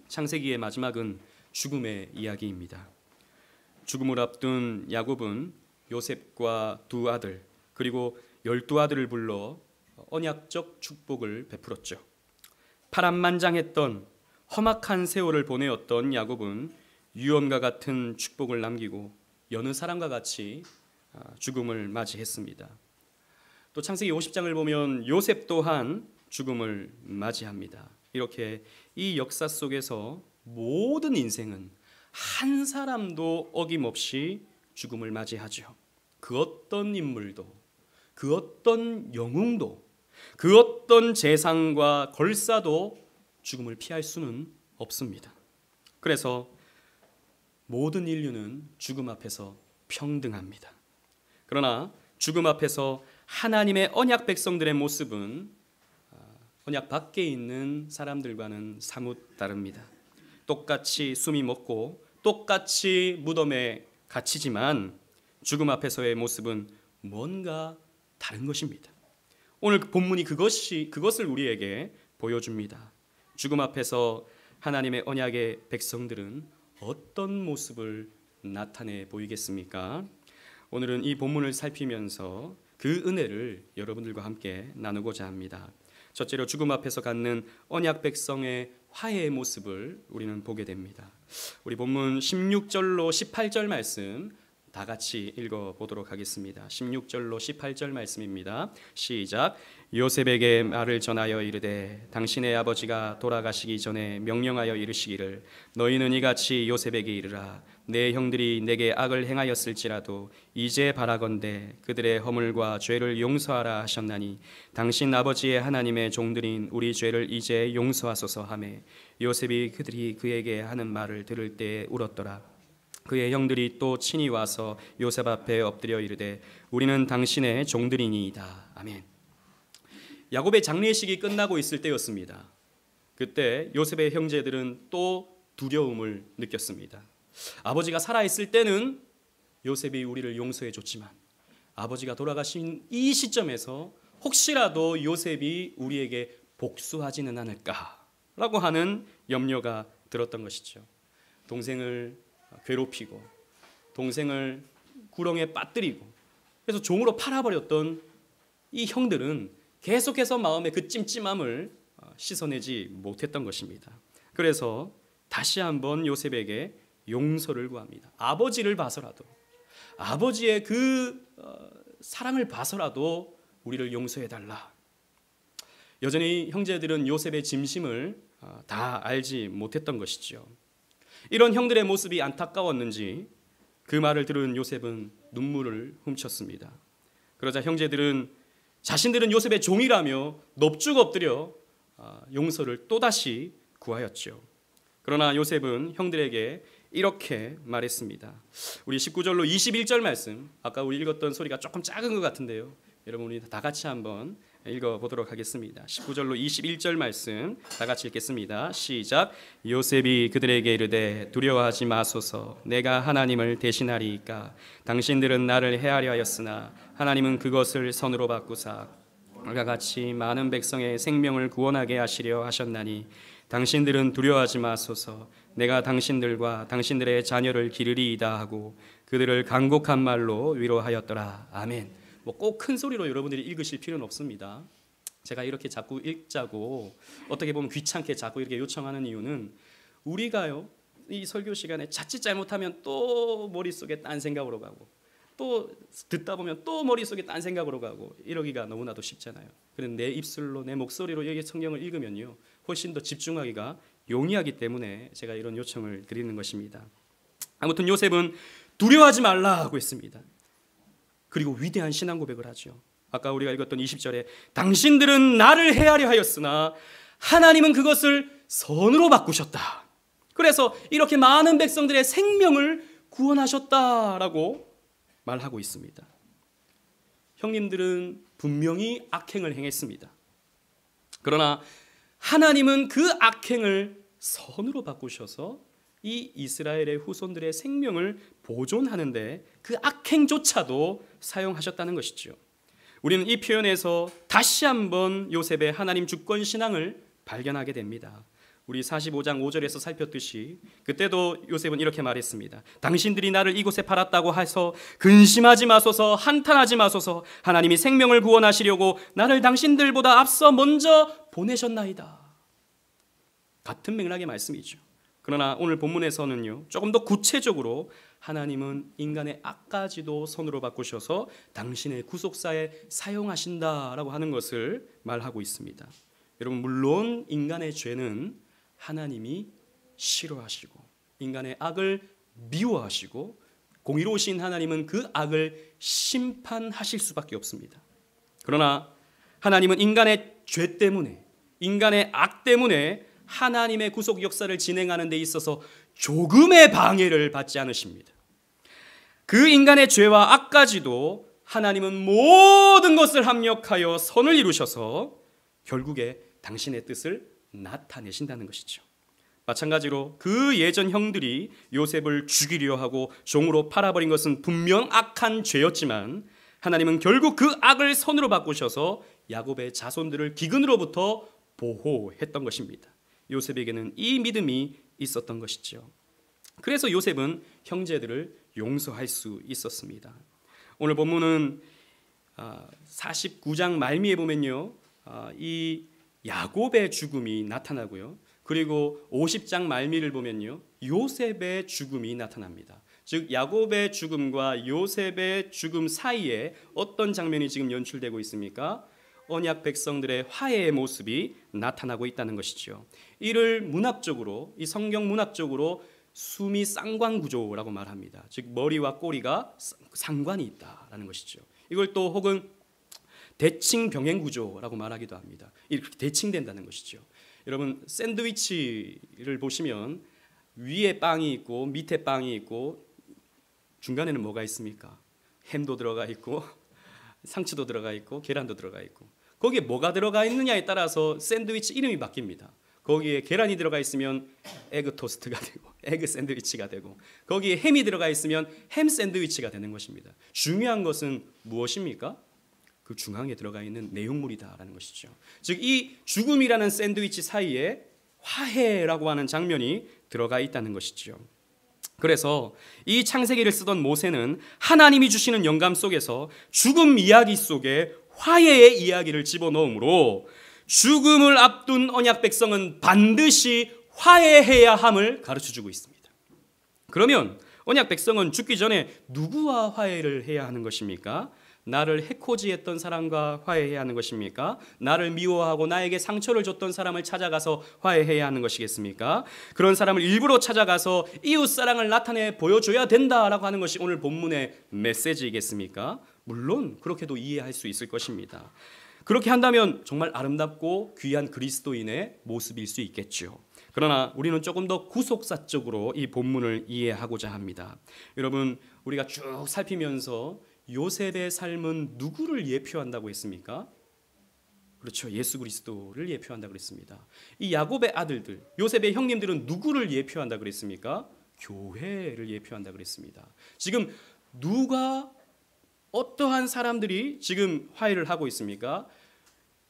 창세기의 마지막은 죽음의 이야기입니다. 죽음을 앞둔 야곱은 요셉과 두 아들 그리고 12아들을 불러 언약적 축복을 베풀었죠. 파란만장했던 험악한 세월을 보내었던 야곱은 유언과 같은 축복을 남기고 여느 사람과 같이 죽음을 맞이했습니다. 또 창세기 50장을 보면 요셉 또한 죽음을 맞이합니다. 이렇게 이 역사 속에서 모든 인생은 한 사람도 어김없이 죽음을 맞이하죠. 그 어떤 인물도, 그 어떤 영웅도, 그 어떤 재상과 걸사도 죽음을 피할 수는 없습니다. 그래서 모든 인류는 죽음 앞에서 평등합니다. 그러나 죽음 앞에서 하나님의 언약 백성들의 모습은 언약 밖에 있는 사람들과는 사뭇 다릅니다. 똑같이 숨이 멎고 똑같이 무덤에 갇히지만 죽음 앞에서의 모습은 뭔가 다른 것입니다. 오늘 본문이 그것을 우리에게 보여줍니다. 죽음 앞에서 하나님의 언약의 백성들은 어떤 모습을 나타내 보이겠습니까? 오늘은 이 본문을 살피면서 그 은혜를 여러분들과 함께 나누고자 합니다. 첫째로 죽음 앞에서 갖는 언약 백성의 화해의 모습을 우리는 보게 됩니다. 우리 본문 16절로 18절 말씀 다 같이 읽어보도록 하겠습니다. 16절로 18절 말씀입니다. 시작. 요셉에게 말을 전하여 이르되 당신의 아버지가 돌아가시기 전에 명령하여 이르시기를 너희는 이같이 요셉에게 이르라. 내 형들이 내게 악을 행하였을지라도 이제 바라건대 그들의 허물과 죄를 용서하라 하셨나니 당신 아버지의 하나님의 종들인 우리 죄를 이제 용서하소서 하매 요셉이 그들이 그에게 하는 말을 들을 때에 울었더라. 그의 형들이 또 친히 와서 요셉 앞에 엎드려 이르되 우리는 당신의 종들이니이다. 아멘. 야곱의 장례식이 끝나고 있을 때였습니다. 그때 요셉의 형제들은 또 두려움을 느꼈습니다. 아버지가 살아있을 때는 요셉이 우리를 용서해 줬지만 아버지가 돌아가신 이 시점에서 혹시라도 요셉이 우리에게 복수하지는 않을까라고 하는 염려가 들었던 것이죠. 동생을 괴롭히고 동생을 구렁에 빠뜨리고 그래서 종으로 팔아버렸던 이 형들은 계속해서 마음의 그 찜찜함을 씻어내지 못했던 것입니다. 그래서 다시 한번 요셉에게 용서를 구합니다. 아버지를 봐서라도 아버지의 그 사랑을 봐서라도 우리를 용서해달라. 여전히 형제들은 요셉의 짐심을 다 알지 못했던 것이죠. 이런 형들의 모습이 안타까웠는지 그 말을 들은 요셉은 눈물을 훔쳤습니다. 그러자 형제들은 자신들은 요셉의 종이라며 넙죽 엎드려 용서를 또다시 구하였죠. 그러나 요셉은 형들에게 이렇게 말했습니다. 우리 19절로 21절 말씀, 아까 우리 읽었던 소리가 조금 작은 것 같은데요. 여러분 우리 다 같이 한번 읽어보도록 하겠습니다. 19절로 21절 말씀 다 같이 읽겠습니다. 시작. 요셉이 그들에게 이르되 두려워하지 마소서. 내가 하나님을 대신하리이까. 당신들은 나를 해하려 하였으나 하나님은 그것을 선으로 바꾸사 이와 같이 많은 백성의 생명을 구원하게 하시려 하셨나니 당신들은 두려워하지 마소서. 내가 당신들과 당신들의 자녀를 기르리이다 하고 그들을 간곡한 말로 위로하였더라. 아멘. 꼭 큰 소리로 여러분들이 읽으실 필요는 없습니다. 제가 이렇게 자꾸 읽자고 어떻게 보면 귀찮게 자꾸 이렇게 요청하는 이유는 우리가요 이 설교 시간에 자칫 잘못하면 또 머릿속에 딴 생각으로 가고 또 듣다 보면 또 머릿속에 딴 생각으로 가고 이러기가 너무나도 쉽잖아요. 그런데 내 입술로 내 목소리로 여기 성경을 읽으면요 훨씬 더 집중하기가 용이하기 때문에 제가 이런 요청을 드리는 것입니다. 아무튼 요셉은 두려워하지 말라고 했습니다. 그리고 위대한 신앙 고백을 하죠. 아까 우리가 읽었던 20절에 당신들은 나를 해하려 하였으나 하나님은 그것을 선으로 바꾸셨다. 그래서 이렇게 많은 백성들의 생명을 구원하셨다라고 말하고 있습니다. 형님들은 분명히 악행을 행했습니다. 그러나 하나님은 그 악행을 선으로 바꾸셔서 이 이스라엘의 후손들의 생명을 보존하는데 그 악행조차도 사용하셨다는 것이죠. 우리는 이 표현에서 다시 한번 요셉의 하나님 주권 신앙을 발견하게 됩니다. 우리 45장 5절에서 살폈듯이 그때도 요셉은 이렇게 말했습니다. 당신들이 나를 이곳에 팔았다고 해서 근심하지 마소서, 한탄하지 마소서. 하나님이 생명을 구원하시려고 나를 당신들보다 앞서 먼저 보내셨나이다. 같은 맥락의 말씀이죠. 그러나 오늘 본문에서는요, 조금 더 구체적으로 하나님은 인간의 악까지도 손으로 바꾸셔서 당신의 구속사에 사용하신다라고 하는 것을 말하고 있습니다. 여러분, 물론 인간의 죄는 하나님이 싫어하시고 인간의 악을 미워하시고 공의로우신 하나님은 그 악을 심판하실 수밖에 없습니다. 그러나 하나님은 인간의 죄 때문에, 인간의 악 때문에 하나님의 구속 역사를 진행하는 데 있어서 조금의 방해를 받지 않으십니다. 그 인간의 죄와 악까지도 하나님은 모든 것을 합력하여 선을 이루셔서 결국에 당신의 뜻을 나타내신다는 것이죠. 마찬가지로 그 예전 형들이 요셉을 죽이려 하고 종으로 팔아버린 것은 분명 악한 죄였지만 하나님은 결국 그 악을 선으로 바꾸셔서 야곱의 자손들을 기근으로부터 보호했던 것입니다. 요셉에게는 이 믿음이 있었던 것이죠. 그래서 요셉은 형제들을 용서할 수 있었습니다. 오늘 본문은 49장 말미에 보면요, 이 야곱의 죽음이 나타나고요, 그리고 50장 말미를 보면요, 요셉의 죽음이 나타납니다. 즉 야곱의 죽음과 요셉의 죽음 사이에 어떤 장면이 지금 연출되고 있습니까? 언약 백성들의 화해의 모습이 나타나고 있다는 것이죠. 이를 문학적으로, 이 성경 문학적으로 수미 쌍관 구조라고 말합니다. 즉 머리와 꼬리가 상관이 있다라는 것이죠. 이걸 또 혹은 대칭 병행 구조라고 말하기도 합니다. 이렇게 대칭된다는 것이죠. 여러분, 샌드위치를 보시면 위에 빵이 있고 밑에 빵이 있고 중간에는 뭐가 있습니까? 햄도 들어가 있고 상추도 들어가 있고 계란도 들어가 있고, 거기에 뭐가 들어가 있느냐에 따라서 샌드위치 이름이 바뀝니다. 거기에 계란이 들어가 있으면 에그 토스트가 되고 에그 샌드위치가 되고, 거기에 햄이 들어가 있으면 햄 샌드위치가 되는 것입니다. 중요한 것은 무엇입니까? 그 중앙에 들어가 있는 내용물이다라는 것이죠. 즉 이 죽음이라는 샌드위치 사이에 화해라고 하는 장면이 들어가 있다는 것이죠. 그래서 이 창세기를 쓰던 모세는 하나님이 주시는 영감 속에서 죽음 이야기 속에 화해의 이야기를 집어넣으므로 죽음을 앞둔 언약 백성은 반드시 화해해야 함을 가르쳐주고 있습니다. 그러면 언약 백성은 죽기 전에 누구와 화해를 해야 하는 것입니까? 나를 해코지했던 사람과 화해해야 하는 것입니까? 나를 미워하고 나에게 상처를 줬던 사람을 찾아가서 화해해야 하는 것이겠습니까? 그런 사람을 일부러 찾아가서 이웃사랑을 나타내 보여줘야 된다라고 하는 것이 오늘 본문의 메시지이겠습니까? 물론 그렇게도 이해할 수 있을 것입니다. 그렇게 한다면 정말 아름답고 귀한 그리스도인의 모습일 수 있겠죠. 그러나 우리는 조금 더 구속사적으로 이 본문을 이해하고자 합니다. 여러분, 우리가 쭉 살피면서 요셉의 삶은 누구를 예표한다고 했습니까? 그렇죠, 예수 그리스도를 예표한다고 그랬습니다. 이 야곱의 아들들, 요셉의 형님들은 누구를 예표한다고 그랬습니까? 교회를 예표한다고 그랬습니다. 지금 누가, 어떠한 사람들이 지금 화해를 하고 있습니까?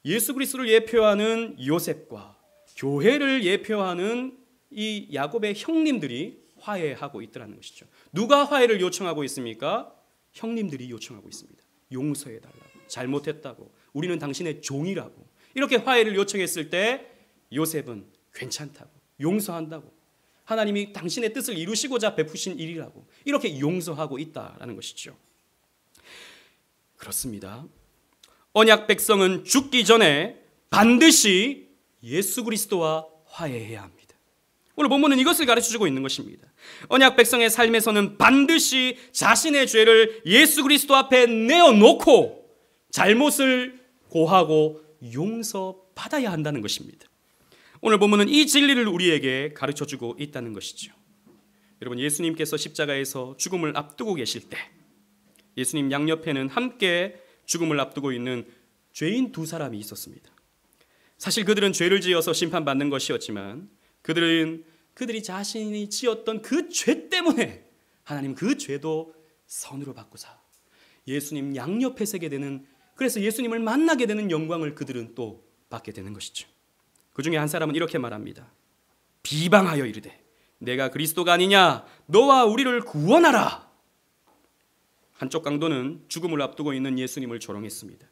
예수 그리스도를 예표하는 요셉과 교회를 예표하는 이 야곱의 형님들이 화해하고 있더라는 것이죠. 누가 화해를 요청하고 있습니까? 형님들이 요청하고 있습니다. 용서해달라고, 잘못했다고, 우리는 당신의 종이라고. 이렇게 화해를 요청했을 때 요셉은 괜찮다고, 용서한다고, 하나님이 당신의 뜻을 이루시고자 베푸신 일이라고 이렇게 용서하고 있다라는 것이죠. 그렇습니다. 언약 백성은 죽기 전에 반드시 예수 그리스도와 화해해야 합니다. 오늘 본문은 이것을 가르쳐주고 있는 것입니다. 언약 백성의 삶에서는 반드시 자신의 죄를 예수 그리스도 앞에 내어놓고 잘못을 고하고 용서받아야 한다는 것입니다. 오늘 본문은 이 진리를 우리에게 가르쳐주고 있다는 것이죠. 여러분, 예수님께서 십자가에서 죽음을 앞두고 계실 때 예수님 양옆에는 함께 죽음을 앞두고 있는 죄인 두 사람이 있었습니다. 사실 그들은 죄를 지어서 심판받는 것이었지만 그들이 자신이 지었던 그 죄 때문에 하나님 그 죄도 선으로 바꾸사 예수님 양옆에 서게 되는, 그래서 예수님을 만나게 되는 영광을 그들은 또 받게 되는 것이죠. 그 중에 한 사람은 이렇게 말합니다. 비방하여 이르되 내가 그리스도가 아니냐 너와 우리를 구원하라. 한쪽 강도는 죽음을 앞두고 있는 예수님을 조롱했습니다.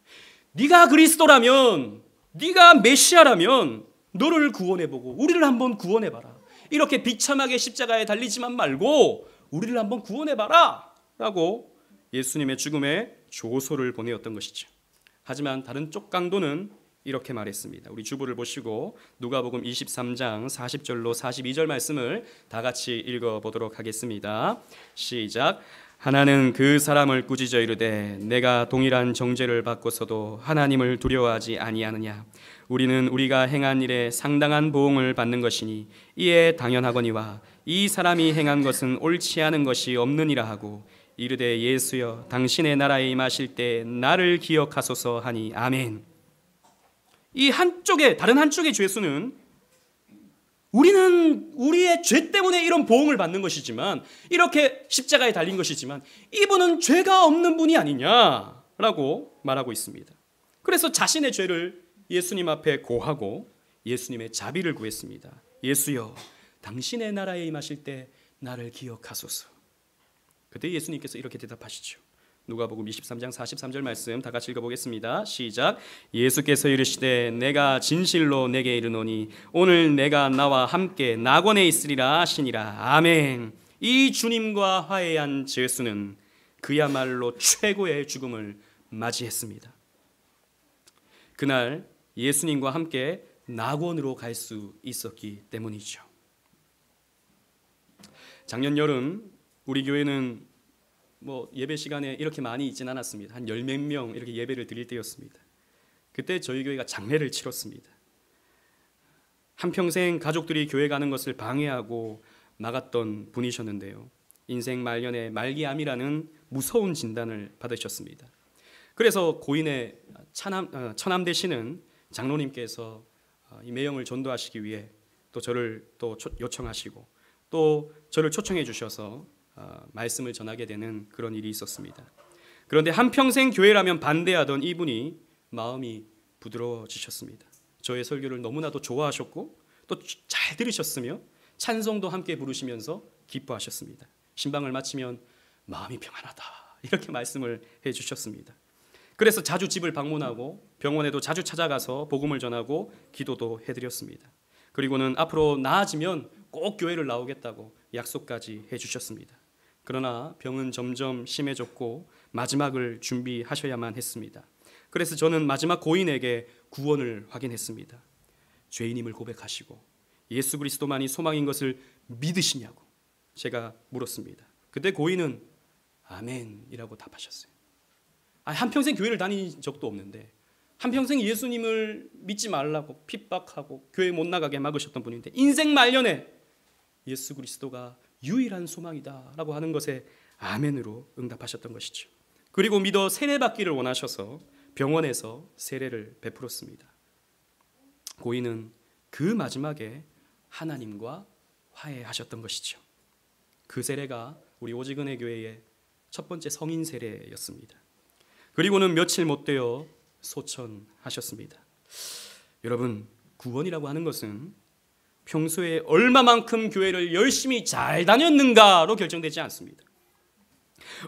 네가 그리스도라면, 네가 메시아라면 너를 구원해보고 우리를 한번 구원해봐라. 이렇게 비참하게 십자가에 달리지만 말고 우리를 한번 구원해봐라 라고 예수님의 죽음에 조소를 보내었던 것이죠. 하지만 다른 쪽 강도는 이렇게 말했습니다. 우리 주보를 보시고 누가복음 23장 40절로 42절 말씀을 다 같이 읽어보도록 하겠습니다. 시작. 하나는 그 사람을 꾸짖어 이르되 내가 동일한 정죄를 받고서도 하나님을 두려워하지 아니하느냐. 우리는 우리가 행한 일에 상당한 보응을 받는 것이니 이에 당연하거니와 이 사람이 행한 것은 옳지 않은 것이 없느니라 하고 이르되 예수여 당신의 나라에 임하실 때 나를 기억하소서 하니 아멘. 이 한쪽에 다른 한쪽의 죄수는 우리는 우리의 죄 때문에 이런 보응을 받는 것이지만 이렇게 십자가에 달린 것이지만 이분은 죄가 없는 분이 아니냐라고 말하고 있습니다. 그래서 자신의 죄를 예수님 앞에 고하고 예수님의 자비를 구했습니다. 예수여 당신의 나라에 임하실 때 나를 기억하소서. 그때 예수님께서 이렇게 대답하시죠. 누가복음 23장 43절 말씀 다 같이 읽어보겠습니다. 시작. 예수께서 이르시되 내가 진실로 내게 이르노니 오늘 내가 나와 함께 낙원에 있으리라 하시니라. 아멘. 이 주님과 화해한 죄수는 그야말로 최고의 죽음을 맞이했습니다. 그날 예수님과 함께 낙원으로 갈 수 있었기 때문이죠. 작년 여름 우리 교회는 예배 시간에 이렇게 많이 있진 않았습니다. 한 10몇 명 이렇게 예배를 드릴 때였습니다. 그때 저희 교회가 장례를 치렀습니다. 한평생 가족들이 교회 가는 것을 방해하고 막았던 분이셨는데요. 인생 말년에 말기암이라는 무서운 진단을 받으셨습니다. 그래서 고인의 처남 되시는 장로님께서 이 매형을 전도하시기 위해 또 저를 또 요청하시고 또 저를 초청해 주셔서 말씀을 전하게 되는 그런 일이 있었습니다. 그런데 한평생 교회라면 반대하던 이분이 마음이 부드러워지셨습니다. 저의 설교를 너무나도 좋아하셨고 또 잘 들으셨으며 찬송도 함께 부르시면서 기뻐하셨습니다. 신방을 마치면 마음이 평안하다 이렇게 말씀을 해주셨습니다. 그래서 자주 집을 방문하고 병원에도 자주 찾아가서 복음을 전하고 기도도 해드렸습니다. 그리고는 앞으로 나아지면 꼭 교회를 나오겠다고 약속까지 해주셨습니다. 그러나 병은 점점 심해졌고 마지막을 준비하셔야만 했습니다. 그래서 저는 마지막 고인에게 구원을 확인했습니다. 죄인임을 고백하시고 예수 그리스도만이 소망인 것을 믿으시냐고 제가 물었습니다. 그때 고인은 아멘이라고 답하셨어요. 한평생 교회를 다닌 적도 없는데 한평생 예수님을 믿지 말라고 핍박하고 교회 못 나가게 막으셨던 분인데 인생 말년에 예수 그리스도가 유일한 소망이다 라고 하는 것에 아멘으로 응답하셨던 것이죠. 그리고 믿어 세례받기를 원하셔서 병원에서 세례를 베풀었습니다. 고인은 그 마지막에 하나님과 화해하셨던 것이죠. 그 세례가 우리 오직은혜 교회의 첫 번째 성인 세례였습니다. 그리고는 며칠 못 되어 소천하셨습니다. 여러분, 구원이라고 하는 것은 평소에 얼마만큼 교회를 열심히 잘 다녔는가로 결정되지 않습니다.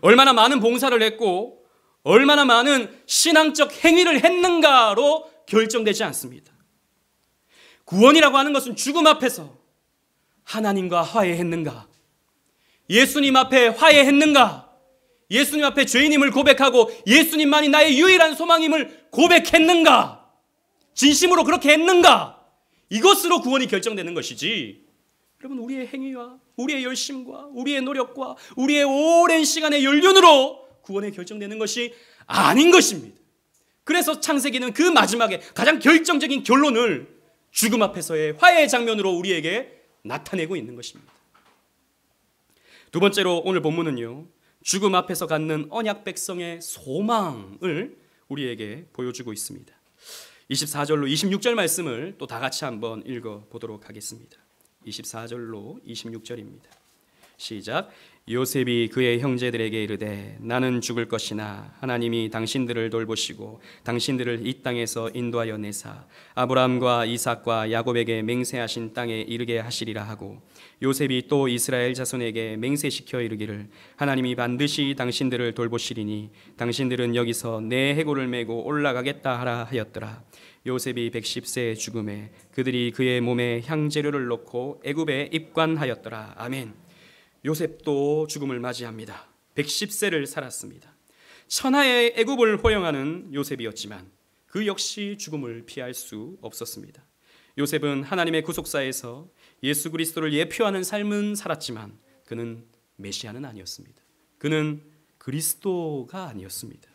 얼마나 많은 봉사를 했고 얼마나 많은 신앙적 행위를 했는가로 결정되지 않습니다. 구원이라고 하는 것은 죽음 앞에서 하나님과 화해했는가, 예수님 앞에 화해했는가, 예수님 앞에 죄인임을 고백하고 예수님만이 나의 유일한 소망임을 고백했는가, 진심으로 그렇게 했는가, 이것으로 구원이 결정되는 것이지, 여러분, 우리의 행위와 우리의 열심과 우리의 노력과 우리의 오랜 시간의 연륜으로 구원이 결정되는 것이 아닌 것입니다. 그래서 창세기는 그 마지막에 가장 결정적인 결론을 죽음 앞에서의 화해의 장면으로 우리에게 나타내고 있는 것입니다. 두 번째로 오늘 본문은요, 죽음 앞에서 갖는 언약 백성의 소망을 우리에게 보여주고 있습니다. 24절로 26절 말씀을 또 다 같이 한번 읽어보도록 하겠습니다. 24절로 26절입니다. 시작. 요셉이 그의 형제들에게 이르되 나는 죽을 것이나 하나님이 당신들을 돌보시고 당신들을 이 땅에서 인도하여 내사 아브라함과 이삭과 야곱에게 맹세하신 땅에 이르게 하시리라 하고, 요셉이 또 이스라엘 자손에게 맹세시켜 이르기를 하나님이 반드시 당신들을 돌보시리니 당신들은 여기서 내 해골을 메고 올라가겠다 하라 하였더라. 요셉이 110세에 죽음에 그들이 그의 몸에 향재료를 놓고 애굽에 입관하였더라. 아멘. 요셉도 죽음을 맞이합니다. 110세를 살았습니다. 천하의 애굽을 호영하는 요셉이었지만 그 역시 죽음을 피할 수 없었습니다. 요셉은 하나님의 구속사에서 예수 그리스도를 예표하는 삶은 살았지만 그는 메시아는 아니었습니다. 그는 그리스도가 아니었습니다.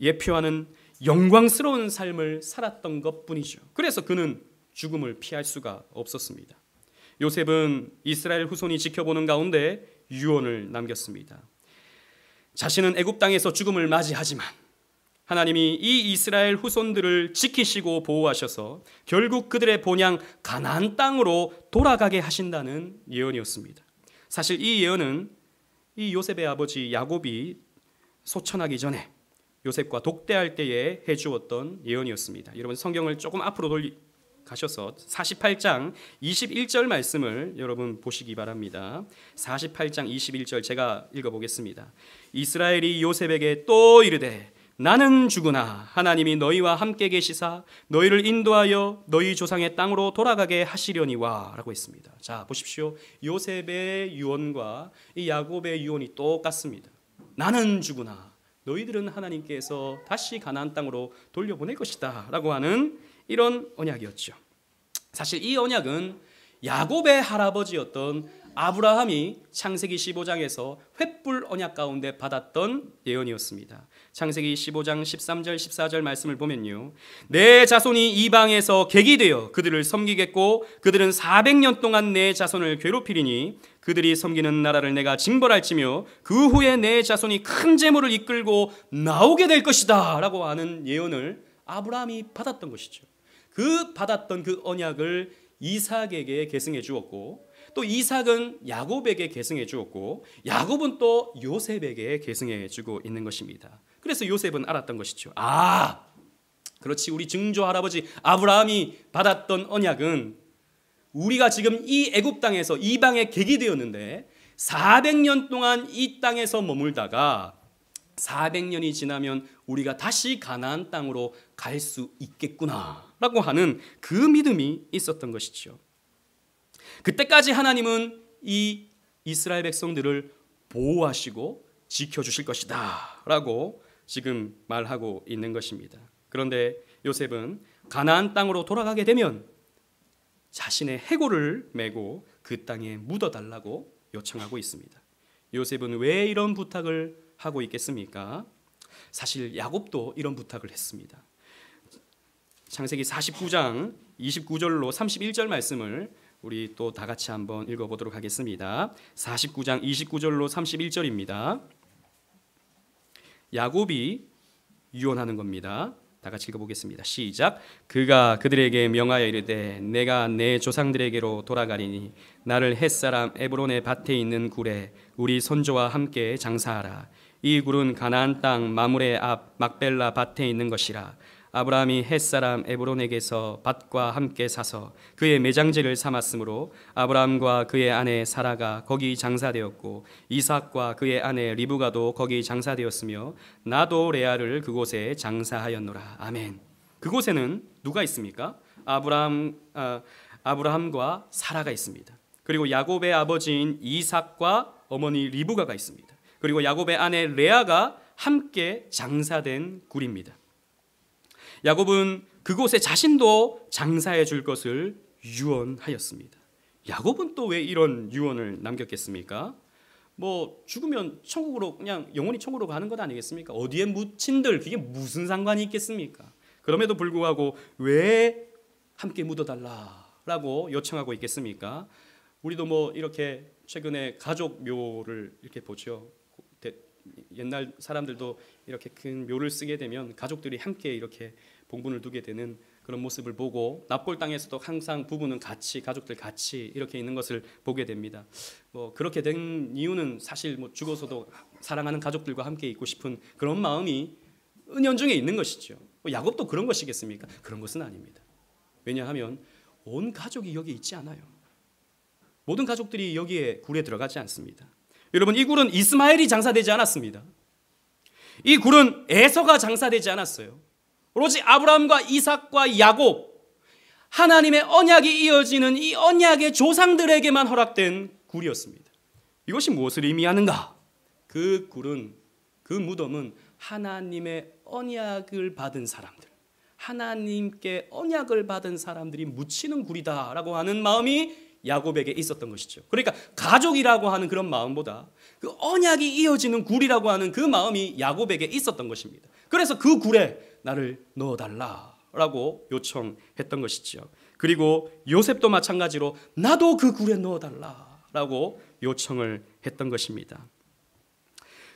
예표하는 영광스러운 삶을 살았던 것뿐이죠. 그래서 그는 죽음을 피할 수가 없었습니다. 요셉은 이스라엘 후손이 지켜보는 가운데 유언을 남겼습니다. 자신은 애굽 땅에서 죽음을 맞이하지만 하나님이 이 이스라엘 후손들을 지키시고 보호하셔서 결국 그들의 본향 가나안 땅으로 돌아가게 하신다는 예언이었습니다. 사실 이 예언은 이 요셉의 아버지 야곱이 소천하기 전에 요셉과 독대할 때에 해주었던 예언이었습니다. 여러분 성경을 조금 앞으로 가셔서 48장 21절 말씀을 여러분 보시기 바랍니다. 48장 21절 제가 읽어보겠습니다. 이스라엘이 요셉에게 또 이르되 나는 죽으나 하나님이 너희와 함께 계시사 너희를 인도하여 너희 조상의 땅으로 돌아가게 하시려니와 라고 했습니다. 자 보십시오. 요셉의 유언과 이 야곱의 유언이 똑같습니다. 나는 죽으나 너희들은 하나님께서 다시 가나안 땅으로 돌려보낼 것이다 라고 하는 이런 언약이었죠. 사실 이 언약은 야곱의 할아버지였던 아브라함이 창세기 15장에서 횃불 언약 가운데 받았던 예언이었습니다. 창세기 15장 13절 14절 말씀을 보면요, 내 자손이 이방에서 객이 되어 그들을 섬기겠고 그들은 400년 동안 내 자손을 괴롭히리니 그들이 섬기는 나라를 내가 징벌할지며 그 후에 내 자손이 큰 재물을 이끌고 나오게 될 것이다 라고 하는 예언을 아브라함이 받았던 것이죠. 그 받았던 그 언약을 이삭에게 계승해 주었고 또 이삭은 야곱에게 계승해 주었고 야곱은 또 요셉에게 계승해 주고 있는 것입니다. 그래서 요셉은 알았던 것이죠. 아, 그렇지, 우리 증조 할아버지 아브라함이 받았던 언약은 우리가 지금 이 애굽 땅에서 이방의 객이 되었는데 400년 동안 이 땅에서 머물다가 400년이 지나면 우리가 다시 가나안 땅으로 갈 수 있겠구나라고 하는 그 믿음이 있었던 것이죠. 그때까지 하나님은 이 이스라엘 백성들을 보호하시고 지켜주실 것이다 라고 지금 말하고 있는 것입니다. 그런데 요셉은 가나안 땅으로 돌아가게 되면 자신의 해골을 메고 그 땅에 묻어달라고 요청하고 있습니다. 요셉은 왜 이런 부탁을 하고 있겠습니까? 사실 야곱도 이런 부탁을 했습니다. 창세기 49장 29절로 31절 말씀을 우리 또 다 같이 한번 읽어보도록 하겠습니다. 49장 29절로 31절입니다. 야곱이 유언하는 겁니다. 다 같이 읽어보겠습니다. 시작. 그가 그들에게 명하여 이르되 내가 내 조상들에게로 돌아가리니 나를 햇사람 에브론의 밭에 있는 굴에 우리 선조와 함께 장사하라. 이 굴은 가나안 땅 마므레 앞 막벨라 밭에 있는 것이라. 아브라함이 햇사람 에브론에게서 밭과 함께 사서 그의 매장지를 삼았으므로 아브라함과 그의 아내 사라가 거기 장사되었고 이삭과 그의 아내 리브가도 거기 장사되었으며 나도 레아를 그곳에 장사하였노라. 아멘. 그곳에는 누가 있습니까? 아브라함과 사라가 있습니다. 그리고 야곱의 아버지인 이삭과 어머니 리브가가 있습니다. 그리고 야곱의 아내 레아가 함께 장사된 굴입니다. 야곱은 그곳에 자신도 장사해 줄 것을 유언하였습니다. 야곱은 또 왜 이런 유언을 남겼겠습니까? 뭐 죽으면 천국으로 그냥 영원히 천국으로 가는 것 아니겠습니까? 어디에 묻힌들 그게 무슨 상관이 있겠습니까? 그럼에도 불구하고 왜 함께 묻어달라라고 요청하고 있겠습니까? 우리도 뭐 이렇게 최근에 가족 묘를 이렇게 보죠. 옛날 사람들도 이렇게 큰 묘를 쓰게 되면 가족들이 함께 이렇게 봉분을 두게 되는 그런 모습을 보고 납골 땅에서도 항상 부부는 같이, 가족들 같이 이렇게 있는 것을 보게 됩니다. 그렇게 된 이유는 사실 죽어서도 사랑하는 가족들과 함께 있고 싶은 그런 마음이 은연중에 있는 것이죠. 야곱도 그런 것이겠습니까? 그런 것은 아닙니다. 왜냐하면 온 가족이 여기 있지 않아요. 모든 가족들이 여기에 굴에 들어가지 않습니다. 여러분, 이 굴은 이스마엘이 장사되지 않았습니다. 이 굴은 에서가 장사되지 않았어요. 오로지 아브라함과 이삭과 야곱, 하나님의 언약이 이어지는 이 언약의 조상들에게만 허락된 굴이었습니다. 이것이 무엇을 의미하는가? 그 굴은, 그 무덤은 하나님의 언약을 받은 사람들, 하나님께 언약을 받은 사람들이 묻히는 굴이다라고 하는 마음이 야곱에게 있었던 것이죠. 그러니까 가족이라고 하는 그런 마음보다 그 언약이 이어지는 굴이라고 하는 그 마음이 야곱에게 있었던 것입니다. 그래서 그 굴에 나를 넣어달라라고 요청했던 것이죠. 그리고 요셉도 마찬가지로 나도 그 굴에 넣어달라라고 요청을 했던 것입니다.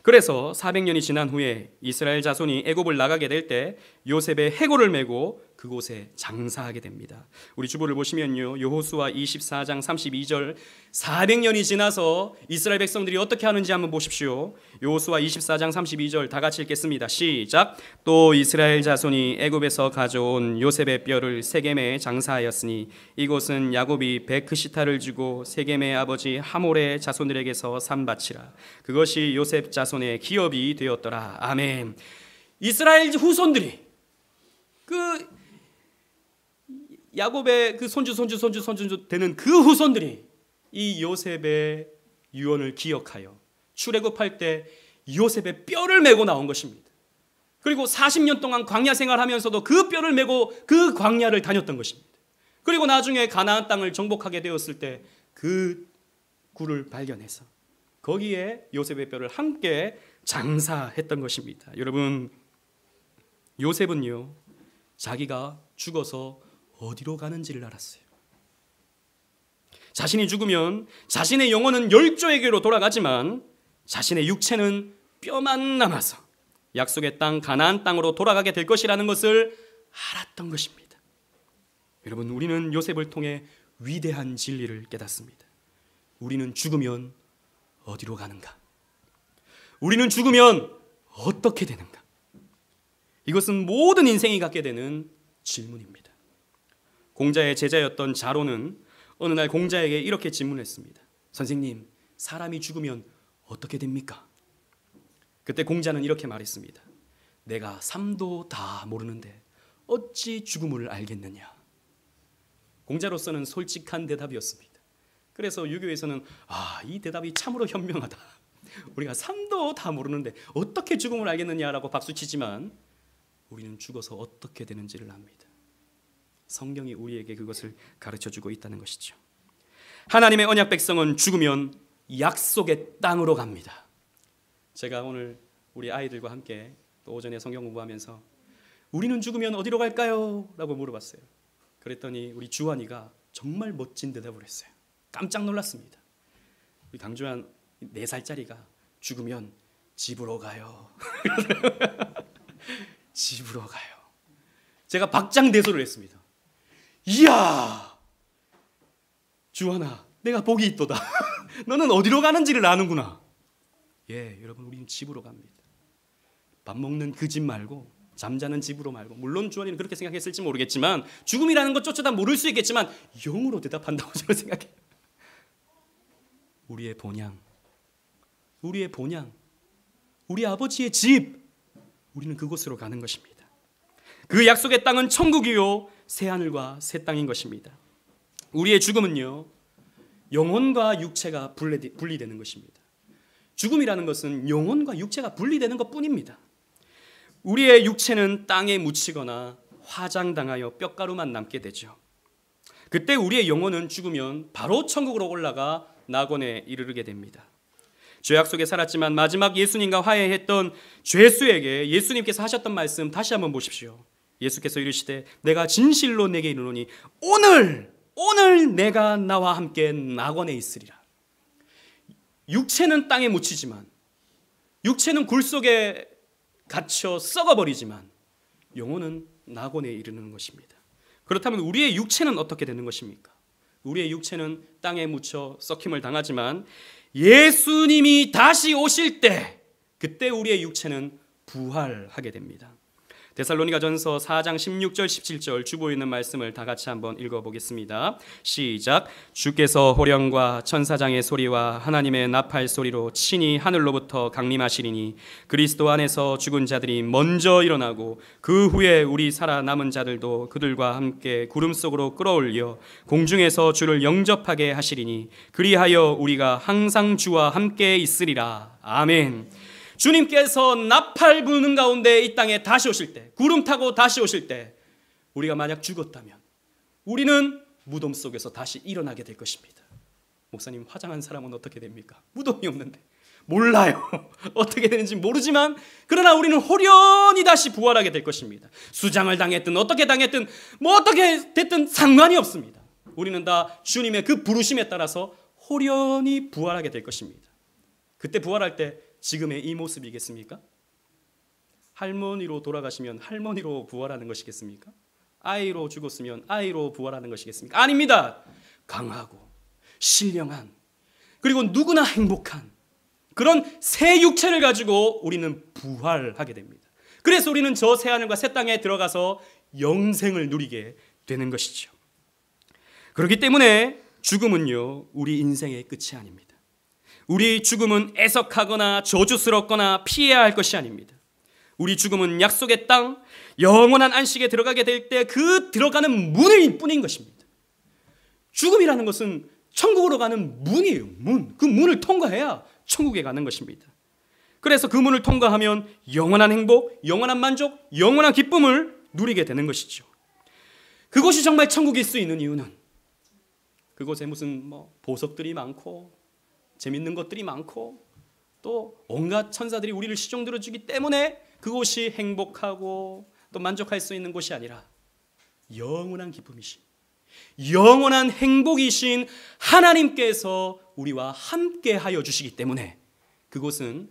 그래서 400년이 지난 후에 이스라엘 자손이 애굽을 나가게 될 때 요셉의 해골을 메고 그곳에 장사하게 됩니다. 우리 주보를 보시면요, 여호수아 24장 32절, 400년이 지나서 이스라엘 백성들이 어떻게 하는지 한번 보십시오. 여호수아 24장 32절 다 같이 읽겠습니다. 시작. 또 이스라엘 자손이 애굽에서 가져온 요셉의 뼈를 세겜에 장사하였으니 이곳은 야곱이 베크시타를 주고 세겜의 아버지 하몰의 자손들에게서 산 밭이라. 그것이 요셉 자손의 기업이 되었더라. 아멘. 이스라엘 후손들이 그 야곱의 그 손주 되는 그 후손들이 이 요셉의 유언을 기억하여 출애굽할 때 요셉의 뼈를 메고 나온 것입니다. 그리고 40년 동안 광야 생활하면서도 그 뼈를 메고 그 광야를 다녔던 것입니다. 그리고 나중에 가나안 땅을 정복하게 되었을 때 그 굴을 발견해서 거기에 요셉의 뼈를 함께 장사했던 것입니다. 여러분, 요셉은요, 자기가 죽어서 어디로 가는지를 알았어요. 자신이 죽으면 자신의 영혼은 열조에게로 돌아가지만 자신의 육체는 뼈만 남아서 약속의 땅 가나안 땅으로 돌아가게 될 것이라는 것을 알았던 것입니다. 여러분, 우리는 요셉을 통해 위대한 진리를 깨닫습니다. 우리는 죽으면 어디로 가는가? 우리는 죽으면 어떻게 되는가? 이것은 모든 인생이 갖게 되는 질문입니다. 공자의 제자였던 자로는 어느 날 공자에게 이렇게 질문했습니다. 선생님, 사람이 죽으면 어떻게 됩니까? 그때 공자는 이렇게 말했습니다. 내가 삶도 다 모르는데 어찌 죽음을 알겠느냐. 공자로서는 솔직한 대답이었습니다. 그래서 유교에서는 이 대답이 참으로 현명하다. 우리가 삶도 다 모르는데 어떻게 죽음을 알겠느냐라고 박수치지만 우리는 죽어서 어떻게 되는지를 압니다. 성경이 우리에게 그것을 가르쳐주고 있다는 것이죠. 하나님의 언약 백성은 죽으면 약속의 땅으로 갑니다. 제가 오늘 우리 아이들과 함께 또 오전에 성경 공부하면서 우리는 죽으면 어디로 갈까요? 라고 물어봤어요. 그랬더니 우리 주환이가 정말 멋진 대답을 했어요. 깜짝 놀랐습니다. 우리 강주환 4살짜리가 죽으면 집으로 가요. 집으로 가요. 제가 박장대소를 했습니다. 이야, 주환아, 내가 복이 있도다. 너는 어디로 가는지를 아는구나. 예, 여러분, 우리는 집으로 갑니다. 밥 먹는 그 집 말고 잠자는 집으로 말고, 물론 주환이는 그렇게 생각했을지 모르겠지만 죽음이라는 것조차 모를 수 있겠지만 영으로 대답한다고 저는 생각해요. 우리의 본향, 우리 아버지의 집, 우리는 그곳으로 가는 것입니다. 그 약속의 땅은 천국이요 새하늘과 새 땅인 것입니다. 우리의 죽음은요, 영혼과 육체가 분리되는 것입니다. 죽음이라는 것은 영혼과 육체가 분리되는 것뿐입니다. 우리의 육체는 땅에 묻히거나 화장당하여 뼈가루만 남게 되죠. 그때 우리의 영혼은 죽으면 바로 천국으로 올라가 낙원에 이르게 됩니다. 죄악 속에 살았지만 마지막 예수님과 화해했던 죄수에게 예수님께서 하셨던 말씀 다시 한번 보십시오. 예수께서 이르시되 내가 진실로 내게 이르노니 오늘 내가 나와 함께 낙원에 있으리라. 육체는 땅에 묻히지만, 육체는 굴 속에 갇혀 썩어버리지만 영혼은 낙원에 이르는 것입니다. 그렇다면 우리의 육체는 어떻게 되는 것입니까? 우리의 육체는 땅에 묻혀 썩힘을 당하지만 예수님이 다시 오실 때, 그때 우리의 육체는 부활하게 됩니다. 데살로니가전서 4장 16절 17절 주보에 있는 말씀을 다 같이 한번 읽어보겠습니다. 시작. 주께서 호령과 천사장의 소리와 하나님의 나팔 소리로 친히 하늘로부터 강림하시리니 그리스도 안에서 죽은 자들이 먼저 일어나고 그 후에 우리 살아남은 자들도 그들과 함께 구름 속으로 끌어올려 공중에서 주를 영접하게 하시리니 그리하여 우리가 항상 주와 함께 있으리라. 아멘. 주님께서 나팔 부는 가운데 이 땅에 다시 오실 때, 구름 타고 다시 오실 때 우리가 만약 죽었다면 우리는 무덤 속에서 다시 일어나게 될 것입니다. 목사님, 화장한 사람은 어떻게 됩니까? 무덤이 없는데. 몰라요. 어떻게 되는지 모르지만 그러나 우리는 호련히 다시 부활하게 될 것입니다. 수장을 당했든 어떻게 당했든 뭐 어떻게 됐든 상관이 없습니다. 우리는 다 주님의 그 부르심에 따라서 호련히 부활하게 될 것입니다. 그때 부활할 때 지금의 이 모습이겠습니까? 할머니로 돌아가시면 할머니로 부활하는 것이겠습니까? 아이로 죽었으면 아이로 부활하는 것이겠습니까? 아닙니다. 강하고 신령한, 그리고 누구나 행복한 그런 새 육체를 가지고 우리는 부활하게 됩니다. 그래서 우리는 저 새하늘과 새 땅에 들어가서 영생을 누리게 되는 것이죠. 그렇기 때문에 죽음은요, 우리 인생의 끝이 아닙니다. 우리 죽음은 애석하거나 저주스럽거나 피해야 할 것이 아닙니다. 우리 죽음은 약속의 땅, 영원한 안식에 들어가게 될 때 그 들어가는 문일 뿐인 것입니다. 죽음이라는 것은 천국으로 가는 문이에요. 문. 그 문을 통과해야 천국에 가는 것입니다. 그래서 그 문을 통과하면 영원한 행복, 영원한 만족, 영원한 기쁨을 누리게 되는 것이죠. 그것이 정말 천국일 수 있는 이유는 그곳에 무슨 보석들이 많고 재밌는 것들이 많고 또 온갖 천사들이 우리를 시종 들어주기 때문에 그곳이 행복하고 또 만족할 수 있는 곳이 아니라 영원한 기쁨이신, 영원한 행복이신 하나님께서 우리와 함께하여 주시기 때문에 그곳은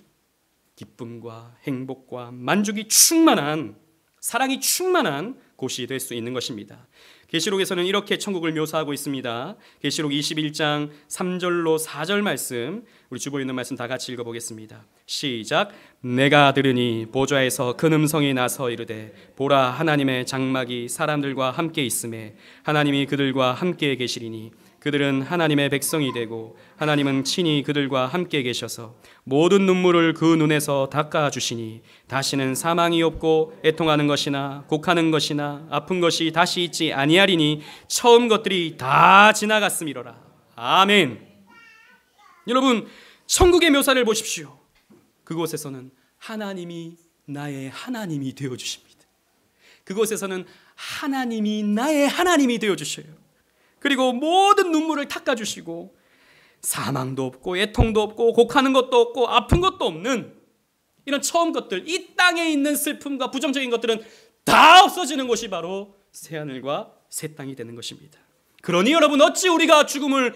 기쁨과 행복과 만족이 충만한, 사랑이 충만한 곳이 될 수 있는 것입니다. 계시록에서는 이렇게 천국을 묘사하고 있습니다. 계시록 21장 3절로 4절 말씀, 우리 주보에 있는 말씀 다 같이 읽어보겠습니다. 시작. 내가 들으니 보좌에서 큰 음성이 나서 이르되 보라, 하나님의 장막이 사람들과 함께 있음에 하나님이 그들과 함께 계시리니 그들은 하나님의 백성이 되고 하나님은 친히 그들과 함께 계셔서 모든 눈물을 그 눈에서 닦아주시니 다시는 사망이 없고 애통하는 것이나 곡하는 것이나 아픈 것이 다시 있지 아니하리니 처음 것들이 다 지나갔음이로라. 아멘. 여러분, 천국의 묘사를 보십시오. 그곳에서는 하나님이 나의 하나님이 되어주십니다. 그곳에서는 하나님이 나의 하나님이 되어주셔요. 그리고 모든 눈물을 닦아주시고 사망도 없고 애통도 없고 곡하는 것도 없고 아픈 것도 없는 이런 처음 것들, 이 땅에 있는 슬픔과 부정적인 것들은 다 없어지는 곳이 바로 새하늘과 새 땅이 되는 것입니다. 그러니 여러분, 어찌 우리가 죽음을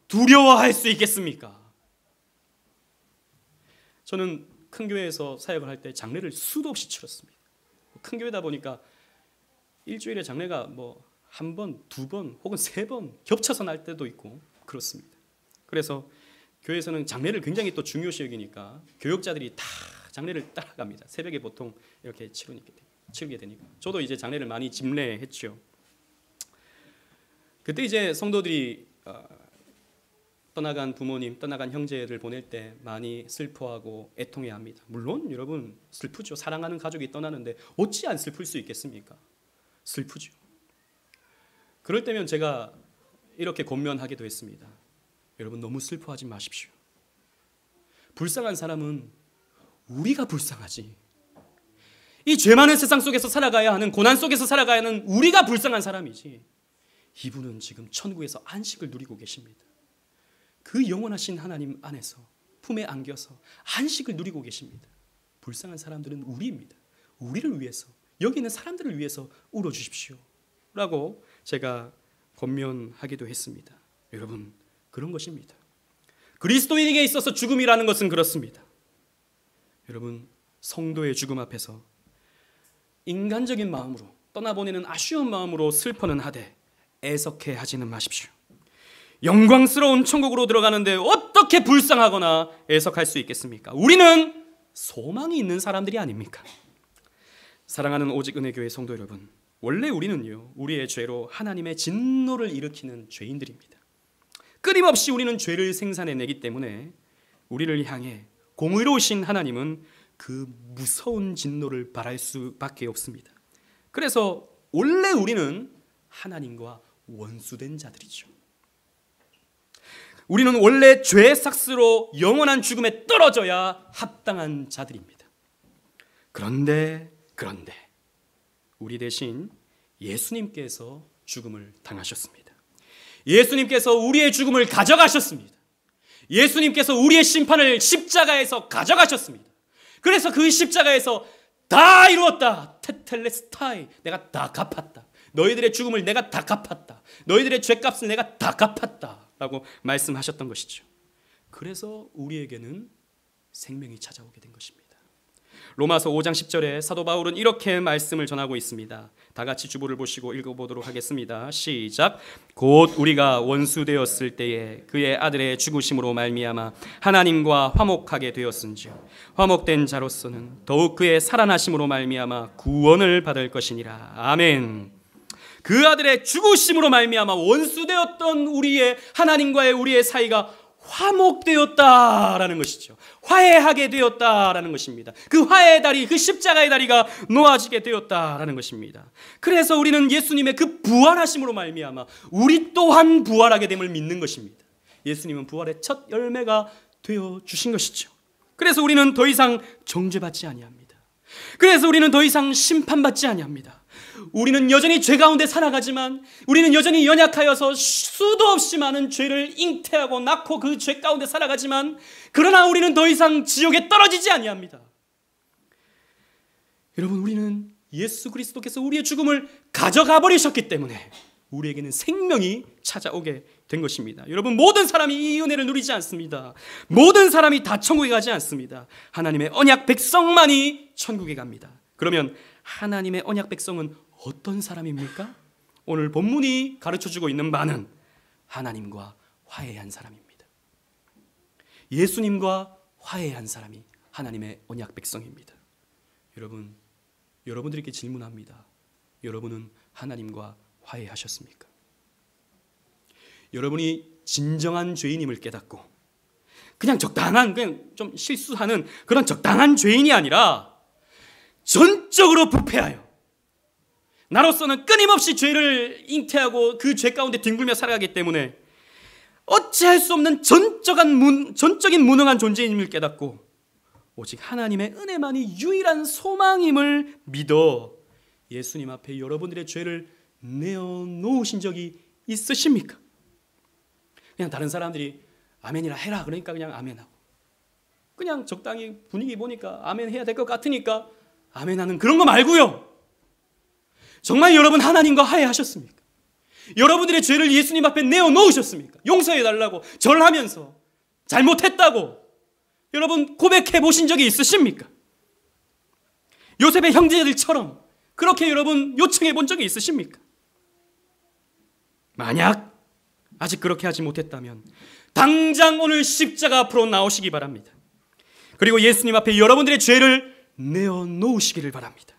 두려워할 수 있겠습니까? 저는 큰 교회에서 사역을 할 때 장례를 수도 없이 치렀습니다. 큰 교회다 보니까 일주일에 장례가 한 번, 두 번 혹은 세 번 겹쳐서 날 때도 있고 그렇습니다. 그래서 교회에서는 장례를 굉장히 또 중요시 여기니까 교역자들이 다 장례를 따라갑니다. 새벽에 보통 이렇게 치르게 되니까. 저도 이제 장례를 많이 집례했죠. 그때 이제 성도들이 떠나간 부모님, 떠나간 형제를 보낼 때 많이 슬퍼하고 애통해합니다. 물론 여러분 슬프죠. 사랑하는 가족이 떠나는데 어찌 안 슬플 수 있겠습니까? 슬프죠. 그럴 때면 제가 이렇게 권면하기도 했습니다. 여러분, 너무 슬퍼하지 마십시오. 불쌍한 사람은 우리가 불쌍하지. 이 죄 많은 세상 속에서 살아가야 하는, 고난 속에서 살아가야 하는 우리가 불쌍한 사람이지, 이분은 지금 천국에서 안식을 누리고 계십니다. 그 영원하신 하나님 안에서 품에 안겨서 안식을 누리고 계십니다. 불쌍한 사람들은 우리입니다. 우리를 위해서, 여기 있는 사람들을 위해서 울어주십시오 라고 제가 권면하기도 했습니다. 여러분, 그런 것입니다. 그리스도인에게 있어서 죽음이라는 것은 그렇습니다. 여러분, 성도의 죽음 앞에서 인간적인 마음으로 떠나보내는 아쉬운 마음으로 슬퍼는 하되 애석해 하지는 마십시오. 영광스러운 천국으로 들어가는데 어떻게 불쌍하거나 애석할 수 있겠습니까? 우리는 소망이 있는 사람들이 아닙니까? 사랑하는 오직 은혜교회 성도 여러분, 원래 우리는요, 우리의 죄로 하나님의 진노를 일으키는 죄인들입니다. 끊임없이 우리는 죄를 생산해내기 때문에 우리를 향해 공의로우신 하나님은 그 무서운 진노를 바랄 수밖에 없습니다. 그래서 원래 우리는 하나님과 원수된 자들이죠. 우리는 원래 죄의 삭스로 영원한 죽음에 떨어져야 합당한 자들입니다. 그런데 우리 대신 예수님께서 죽음을 당하셨습니다. 예수님께서 우리의 죽음을 가져가셨습니다. 예수님께서 우리의 심판을 십자가에서 가져가셨습니다. 그래서 그 십자가에서 다 이루었다. 테텔레스타이, 내가 다 갚았다. 너희들의 죽음을 내가 다 갚았다. 너희들의 죄값을 내가 다 갚았다 라고 말씀하셨던 것이죠. 그래서 우리에게는 생명이 찾아오게 된 것입니다. 로마서 5장 10절에 사도 바울은 이렇게 말씀을 전하고 있습니다. 다 같이 주보를 보시고 읽어보도록 하겠습니다. 시작. 곧 우리가 원수 되었을 때에 그의 아들의 죽으심으로 말미암아 하나님과 화목하게 되었은즉 화목된 자로서는 더욱 그의 살아나심으로 말미암아 구원을 받을 것이니라. 아멘. 그 아들의 죽으심으로 말미암아 원수 되었던 우리의 하나님과의 우리의 사이가 화목되었다라는 것이죠. 화해하게 되었다라는 것입니다. 그 화해의 다리, 그 십자가의 다리가 놓아지게 되었다라는 것입니다. 그래서 우리는 예수님의 그 부활하심으로 말미암아 우리 또한 부활하게 됨을 믿는 것입니다. 예수님은 부활의 첫 열매가 되어 주신 것이죠. 그래서 우리는 더 이상 정죄받지 아니합니다. 그래서 우리는 더 이상 심판받지 아니합니다. 우리는 여전히 죄 가운데 살아가지만, 우리는 여전히 연약하여서 수도 없이 많은 죄를 잉태하고 낳고 그 죄 가운데 살아가지만, 그러나 우리는 더 이상 지옥에 떨어지지 아니합니다. 여러분, 우리는 예수 그리스도께서 우리의 죽음을 가져가 버리셨기 때문에 우리에게는 생명이 찾아오게 된 것입니다. 여러분, 모든 사람이 이 은혜를 누리지 않습니다. 모든 사람이 다 천국에 가지 않습니다. 하나님의 언약 백성만이 천국에 갑니다. 그러면 하나님의 언약 백성은 어떤 사람입니까? 오늘 본문이 가르쳐주고 있는 바는 하나님과 화해한 사람입니다. 예수님과 화해한 사람이 하나님의 언약 백성입니다. 여러분, 여러분들에게 질문합니다. 여러분은 하나님과 화해하셨습니까? 여러분이 진정한 죄인임을 깨닫고 그냥 적당한, 그냥 좀 실수하는 그런 적당한 죄인이 아니라 전적으로 부패하여 나로서는 끊임없이 죄를 잉태하고 그 죄 가운데 뒹굴며 살아가기 때문에 어찌할 수 없는 전적인 무능한 존재임을 깨닫고 오직 하나님의 은혜만이 유일한 소망임을 믿어 예수님 앞에 여러분들의 죄를 내어놓으신 적이 있으십니까? 그냥 다른 사람들이 아멘이라 해라 그러니까 그냥 아멘하고, 그냥 적당히 분위기 보니까 아멘 해야 될 것 같으니까 아멘하는 그런 거 말고요. 정말 여러분 하나님과 화해하셨습니까? 여러분들의 죄를 예수님 앞에 내어놓으셨습니까? 용서해달라고 절하면서 잘못했다고 여러분 고백해 보신 적이 있으십니까? 요셉의 형제들처럼 그렇게 여러분 요청해 본 적이 있으십니까? 만약 아직 그렇게 하지 못했다면 당장 오늘 십자가 앞으로 나오시기 바랍니다. 그리고 예수님 앞에 여러분들의 죄를 내어놓으시기를 바랍니다.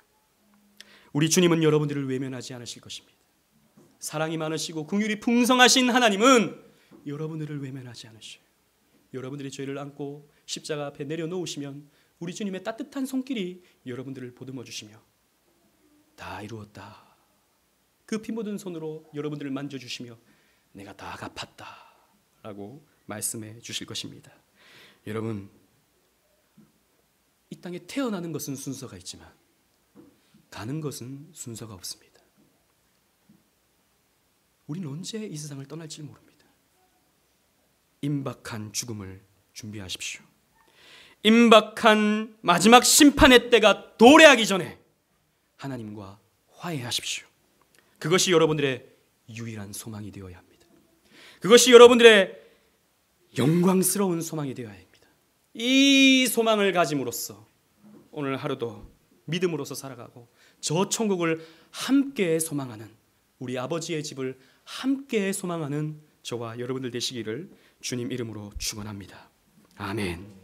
우리 주님은 여러분들을 외면하지 않으실 것입니다. 사랑이 많으시고 긍휼이 풍성하신 하나님은 여러분들을 외면하지 않으셔요. 여러분들의 죄를 안고 십자가 앞에 내려놓으시면 우리 주님의 따뜻한 손길이 여러분들을 보듬어 주시며 다 이루었다, 그 피 묻은 손으로 여러분들을 만져주시며 내가 다 갚았다 라고 말씀해 주실 것입니다. 여러분, 이 땅에 태어나는 것은 순서가 있지만 가는 것은 순서가 없습니다. 우리는 언제 이 세상을 떠날지 모릅니다. 임박한 죽음을 준비하십시오. 임박한 마지막 심판의 때가 도래하기 전에 하나님과 화해하십시오. 그것이 여러분들의 유일한 소망이 되어야 합니다. 그것이 여러분들의 영광스러운 소망이 되어야 합니다. 이 소망을 가짐으로써 오늘 하루도 믿음으로서 살아가고 저 천국을 함께 소망하는, 우리 아버지의 집을 함께 소망하는 저와 여러분들 되시기를 주님 이름으로 축원합니다. 아멘.